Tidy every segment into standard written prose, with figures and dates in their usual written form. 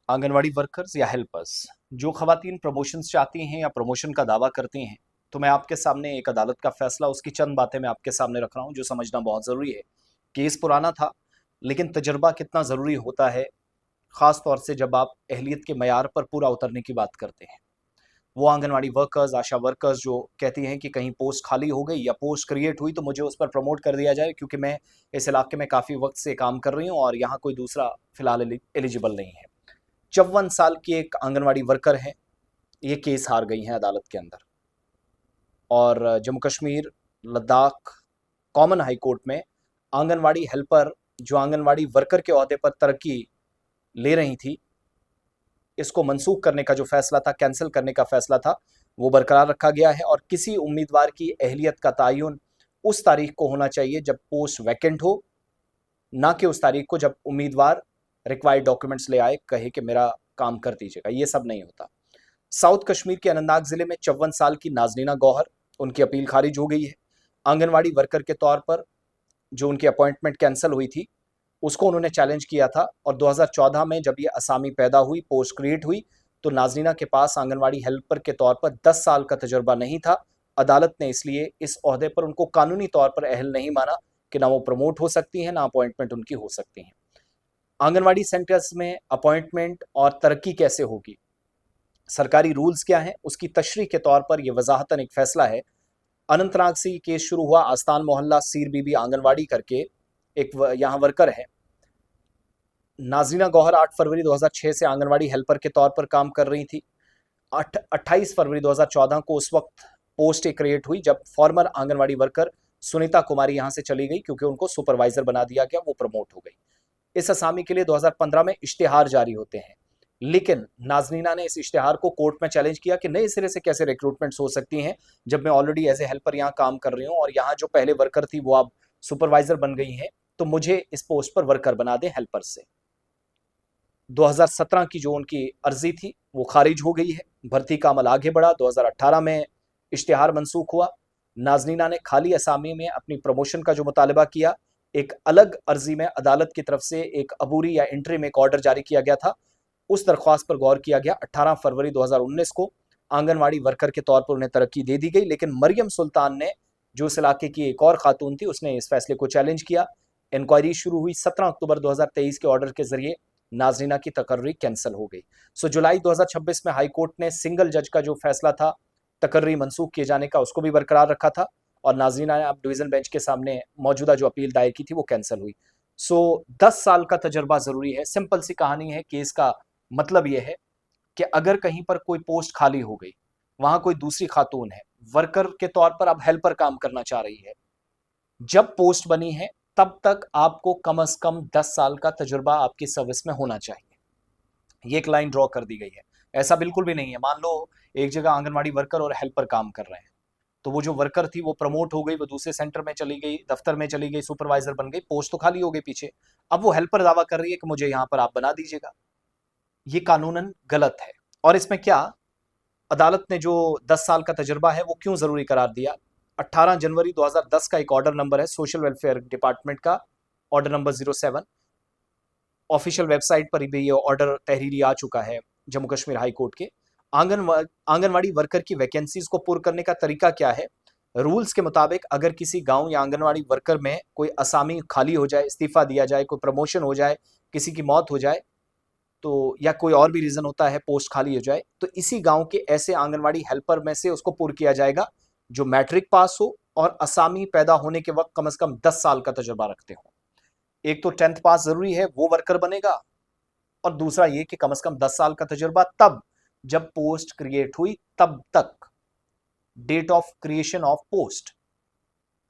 Anganwadi workers या helpers जो खवातीन प्रमोशंस चाहती हैं या प्रमोशन का दावा करती हैं, तो मैं आपके सामने एक अदालत का फैसला, उसकी चंद बातें मैं आपके सामने रख रहा हूं जो समझना बहुत ज़रूरी है। केस पुराना था, लेकिन तजर्बा कितना ज़रूरी होता है, ख़ास तौर से जब आप अहलियत के मयार पर पूरा उतरने की बात करते हैं। वो आंगनवाड़ी वर्कर्स, आशा वर्कर्स जो कहती हैं कि कहीं पोस्ट खाली हो गई या पोस्ट क्रिएट हुई तो मुझे उस पर प्रमोट कर दिया जाए, क्योंकि मैं इस इलाके में काफ़ी वक्त से काम कर रही हूँ और यहाँ कोई दूसरा फिलहाल एलिजिबल नहीं है। 54 साल की एक आंगनवाड़ी वर्कर हैं, ये केस हार गई हैं अदालत के अंदर। और Jammu Kashmir, Ladakh common high court में आंगनवाड़ी हेल्पर जो आंगनवाड़ी वर्कर के ओहदे पर तरक्की ले रही थी, इसको मनसूख करने का जो फैसला था, कैंसिल करने का फैसला था, वो बरकरार रखा गया है। और किसी उम्मीदवार की अहलियत का तयन उस तारीख को होना चाहिए जब पोस्ट वैकेंट हो, ना कि उस तारीख को जब उम्मीदवार रिक्वायर्ड डॉक्यूमेंट्स ले आए, कहे कि मेरा काम कर दीजिएगा। ये सब नहीं होता। साउथ कश्मीर के अनंतनाग जिले में 54 साल की नाजनीना गौहर, उनकी अपील खारिज हो गई है। आंगनवाड़ी वर्कर के तौर पर जो उनकी अपॉइंटमेंट कैंसिल हुई थी, उसको उन्होंने चैलेंज किया था। और 2014 में जब ये असामी पैदा हुई, पोस्ट क्रिएट हुई, तो नाजनीना के पास आंगनवाड़ी हेल्पर के तौर पर 10 साल का तजुर्बा नहीं था। अदालत ने इसलिए इस ओहदे पर उनको कानूनी तौर पर अहल नहीं माना कि ना वो प्रमोट हो सकती हैं, ना अपॉइंटमेंट उनकी हो सकती हैं। आंगनवाड़ी सेंटर्स में अपॉइंटमेंट और तरक्की कैसे होगी, सरकारी रूल्स क्या हैं, उसकी तशरीह के तौर पर यह वजाहतन एक फैसला है। अनंतनाग से ये केस शुरू हुआ। आस्तान मोहल्ला सीर बीबी आंगनवाड़ी करके एक यहाँ वर्कर है, नाजरीना गौहर 8 फरवरी 2006 से आंगनवाड़ी हेल्पर के तौर पर काम कर रही थी। 28 फरवरी 2014 को उस वक्त पोस्ट क्रिएट हुई जब फॉर्मर आंगनवाड़ी वर्कर सुनीता कुमारी यहां से चली गई, क्योंकि उनको सुपरवाइजर बना दिया गया, वो प्रमोट हो गई। इस असामी के लिए 2015 में इश्तिहार जारी होते हैं, लेकिन नाजनीना ने इस इश्तिहार को कोर्ट में चैलेंज किया कि नए सिरे से कैसे रिक्रूटमेंट्स हो सकती हैं, जब मैं ऑलरेडी एज ए हेल्पर यहाँ काम कर रही हूँ और यहाँ जो पहले वर्कर थी वो अब सुपरवाइजर बन गई हैं, तो मुझे इस पोस्ट पर वर्कर बना दें हेल्पर से। 2017 की जो उनकी अर्जी थी वो खारिज हो गई है। भर्ती का अमल आगे बढ़ा। 2018 में इश्तिहार मनसूख हुआ। नाजनीना ने खाली असामी में अपनी प्रमोशन का जो मुतालबा किया, एक अलग अर्जी में अदालत की तरफ से एक अबूरी या इंटरिम एक ऑर्डर जारी किया गया था। उस दरख्वास्त पर गौर किया गया। 18 फरवरी 2019 को आंगनवाड़ी वर्कर के तौर पर उन्हें तरक्की दे दी गई, लेकिन मरियम सुल्तान ने, जो इस इलाके की एक और खातून थी, उसने इस फैसले को चैलेंज किया। इंक्वायरी शुरू हुई। 17 अक्टूबर 2023 के ऑर्डर के जरिए नाजरीना की तकर्री कैंसिल हो गई। जुलाई 2026 में हाई कोर्ट ने सिंगल जज का जो फैसला था तकर्री मनसूख किए जाने का, उसको भी बरकरार रखा था और नाजरीना ने अब डिवीजन बेंच के सामने मौजूदा जो अपील दायर की थी वो कैंसिल हुई। 10 साल का तजर्बा जरूरी है। सिंपल सी कहानी है। केस का मतलब यह है कि अगर कहीं पर कोई पोस्ट खाली हो गई, वहां कोई दूसरी खातून है, वर्कर के तौर पर अब हेल्पर काम करना चाह रही है, जब पोस्ट बनी है तब तक आपको कम से कम 10 साल का तजुर्बा आपकी सर्विस में होना चाहिए। ये एक लाइन ड्रॉ कर दी गई है। ऐसा बिल्कुल भी नहीं है। मान लो एक जगह आंगनवाड़ी वर्कर और हेल्पर काम कर रहे हैं, तो वो जो वर्कर थी वो प्रमोट हो गई, वो दूसरे सेंटर में चली गई, दफ्तर में चली गई, सुपरवाइजर बन गई, पोस्ट तो खाली हो गई पीछे। अब वो हेल्पर दावा कर रही है कि मुझे यहाँ पर आप बना दीजिएगा। ये कानूनन गलत है। और इसमें क्या, अदालत ने जो 10 साल का तजुर्बा है वो क्यों जरूरी करार दिया? 18 जनवरी 2010 का एक ऑर्डर नंबर है सोशल वेलफेयर डिपार्टमेंट का, ऑर्डर नंबर 07। ऑफिशियल वेबसाइट पर भी ये ऑर्डर तहरीरी आ चुका है जम्मू कश्मीर हाई कोर्ट के। आंगनवाड़ी वर्कर की वैकेंसीज को पूर्ण करने का तरीका क्या है? रूल्स के मुताबिक अगर किसी गांव या आंगनवाड़ी वर्कर में कोई असामी खाली हो जाए, इस्तीफा दिया जाए, कोई प्रमोशन हो जाए, किसी की मौत हो जाए, तो या कोई और भी रीजन होता है, पोस्ट खाली हो जाए, तो इसी गांव के ऐसे आंगनवाड़ी हेल्पर में से उसको पूर्ण किया जाएगा जो मैट्रिक पास हो और असामी पैदा होने के वक्त कम से कम 10 साल का तजुर्बा रखते हो। एक तो 10th पास जरूरी है, वो वर्कर बनेगा, और दूसरा ये कि कम से कम 10 साल का तजुर्बा तब जब पोस्ट क्रिएट हुई तब तक, date of creation of post.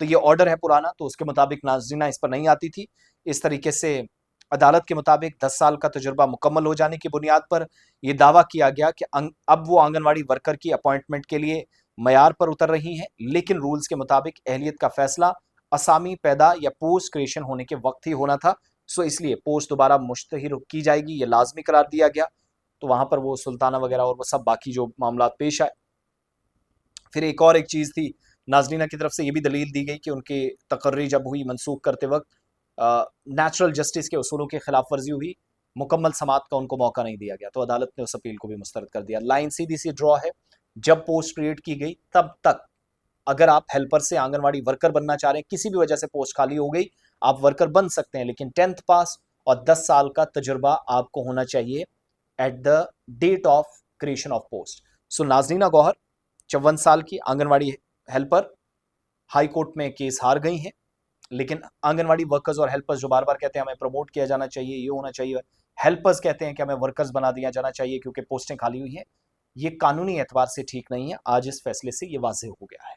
तो ये ऑर्डर है पुराना, तो उसके मुताबिक नाज़रीना इस पर नहीं आती थी। इस तरीके से अदालत के मुताबिक 10 साल का तजुर्बा मुकम्मल हो जाने की बुनियाद पर यह दावा किया गया कि अब वो आंगनवाड़ी वर्कर की अपॉइंटमेंट के लिए मयार पर उतर रही हैं, लेकिन रूल्स के मुताबिक अहलियत का फैसला असामी पैदा या पोस्ट क्रिएशन होने के वक्त ही होना था। इसलिए पोस्ट दोबारा मुश्तहिर की जाएगी, ये लाजमी करार दिया गया। तो वहां पर वो सुल्ताना वगैरह और वो सब बाकी जो मामला पेश आए। फिर एक चीज थी, नाजरीना की तरफ से ये भी दलील दी गई कि उनकी तकर्री जब हुई मनसूख करते वक्त नेचुरल जस्टिस के उसूलों की खिलाफ वर्जी हुई। मुकम्मल समात का उनको मौका नहीं दिया गया, तो अदालत ने उस अपील को भी मुस्तरद कर दिया। लाइन सीधी सी ड्रॉ है, जब पोस्ट क्रिएट की गई तब तक अगर आप हेल्पर से आंगनवाड़ी वर्कर बनना चाह रहे हैं, किसी भी वजह से पोस्ट खाली हो गई, आप वर्कर बन सकते हैं, लेकिन 10th पास और 10 साल का तजुर्बा आपको होना चाहिए at the date of creation of post. So Naznina Gauhar 54 साल की आंगनवाड़ी हेल्पर हाई कोर्ट में केस हार गई हैं, लेकिन आंगनवाड़ी वर्कर्स और हेल्पर्स जो बार बार कहते हैं हमें प्रमोट किया जाना चाहिए, ये होना चाहिए, हेल्पर्स कहते हैं कि हमें वर्कर्स बना दिया जाना चाहिए क्योंकि पोस्टें खाली हुई हैं, ये कानूनी एतबार से ठीक नहीं है। आज इस फैसले से ये वाज़ेह हो गया है।